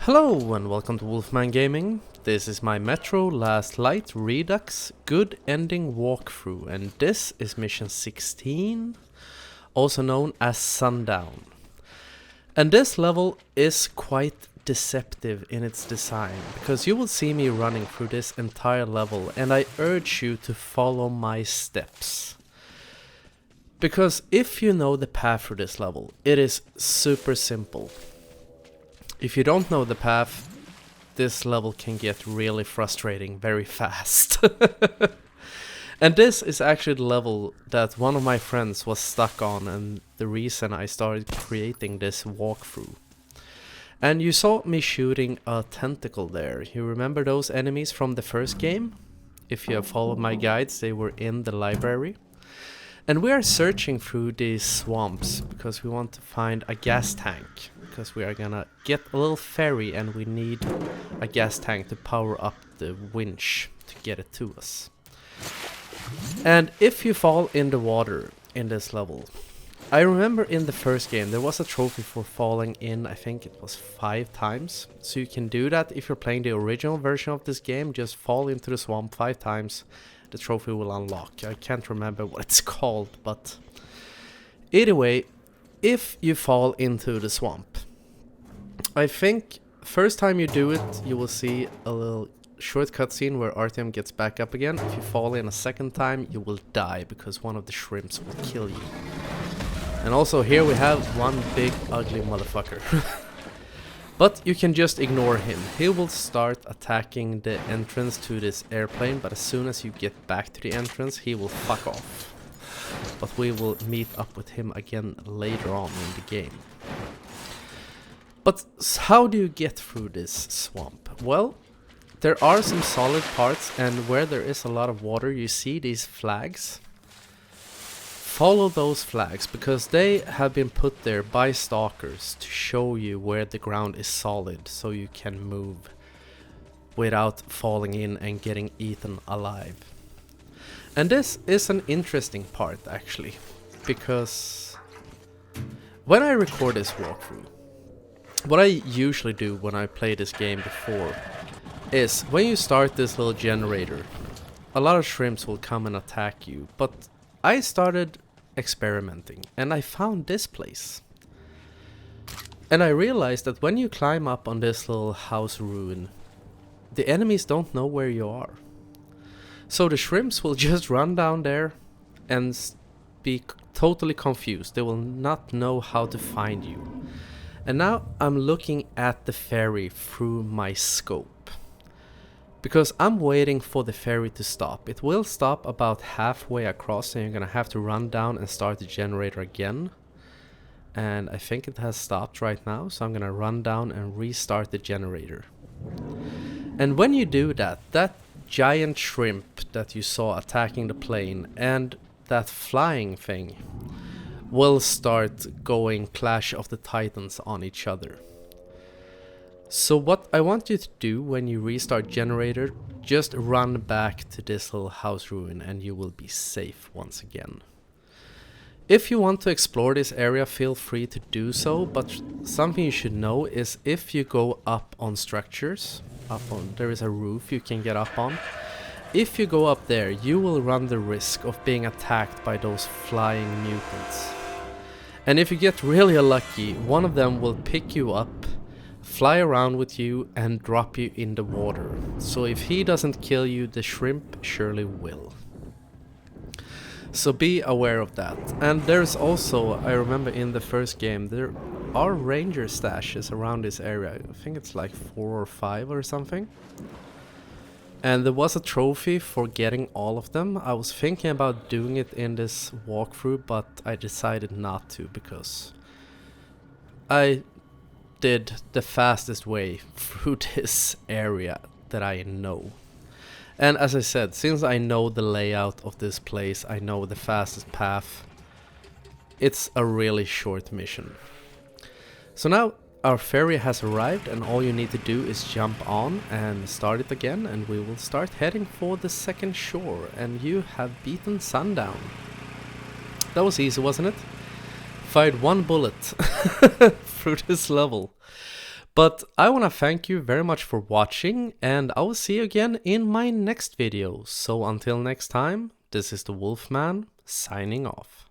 Hello and welcome to Wolfman Gaming. This is my Metro Last Light Redux Good Ending walkthrough, and this is mission 16, also known as Sundown. And this level is quite deceptive in its design, because you will see me running through this entire level, and I urge you to follow my steps. Because if you know the path through this level, it is super simple. If you don't know the path, this level can get really frustrating very fast. And this is actually the level that one of my friends was stuck on, and the reason I started creating this walkthrough. And you saw me shooting a tentacle there. You remember those enemies from the first game? If you have followed my guides, they were in the library. And we are searching through these swamps because we want to find a gas tank. Because we are gonna get a little ferry and we need a gas tank to power up the winch to get it to us. And if you fall in the water in this level, I remember in the first game there was a trophy for falling in, I think it was 5 times. So you can do that if you're playing the original version of this game, just fall into the swamp 5 times. The trophy will unlock. I can't remember what it's called, but either way, if you fall into the swamp, I think first time you do it, you will see a little short cutscene where Artyom gets back up again. If you fall in a second time, you will die because one of the shrimps will kill you. And also here we have one big ugly motherfucker. But you can just ignore him. He will start attacking the entrance to this airplane, but as soon as you get back to the entrance, he will fuck off. But we will meet up with him again later on in the game. But how do you get through this swamp? Well, there are some solid parts, and where there is a lot of water, you see these flags. Follow those flags, because they have been put there by stalkers to show you where the ground is solid, so you can move without falling in and getting eaten alive. And this is an interesting part actually, because when I record this walkthrough, what I usually do when I play this game before is when you start this little generator, a lot of shrimps will come and attack you, but I started experimenting and I found this place. And I realized that when you climb up on this little house ruin, the enemies don't know where you are. So the shrimps will just run down there and be totally confused. They will not know how to find you. And now I'm looking at the ferry through my scope, because I'm waiting for the ferry to stop. It will stop about halfway across and you're gonna have to run down and start the generator again. And I think it has stopped right now, so I'm gonna run down and restart the generator. And when you do that, that giant shrimp that you saw attacking the plane and that flying thing will start going Clash of the Titans on each other. So what I want you to do when you restart generator, just run back to this little house ruin and you will be safe once again. If you want to explore this area, feel free to do so, but something you should know is if you go up on structures, there is a roof you can get up on. If you go up there, you will run the risk of being attacked by those flying mutants. And if you get really lucky, one of them will pick you up, fly around with you and drop you in the water. So if he doesn't kill you, the shrimp surely will. So be aware of that. And there's also, I remember in the first game, there are ranger stashes around this area. I think it's like 4 or 5 or something. And there was a trophy for getting all of them. I was thinking about doing it in this walkthrough, but I decided not to, because I did the fastest way through this area that I know. And as I said, since I know the layout of this place, I know the fastest path, it's a really short mission. So now our ferry has arrived and all you need to do is jump on and start it again, and we will start heading for the second shore, and you have beaten Sundown. That was easy, wasn't it? Fired 1 bullet through this level. But I want to thank you very much for watching, and I will see you again in my next video. So until next time, this is the Wolfman signing off.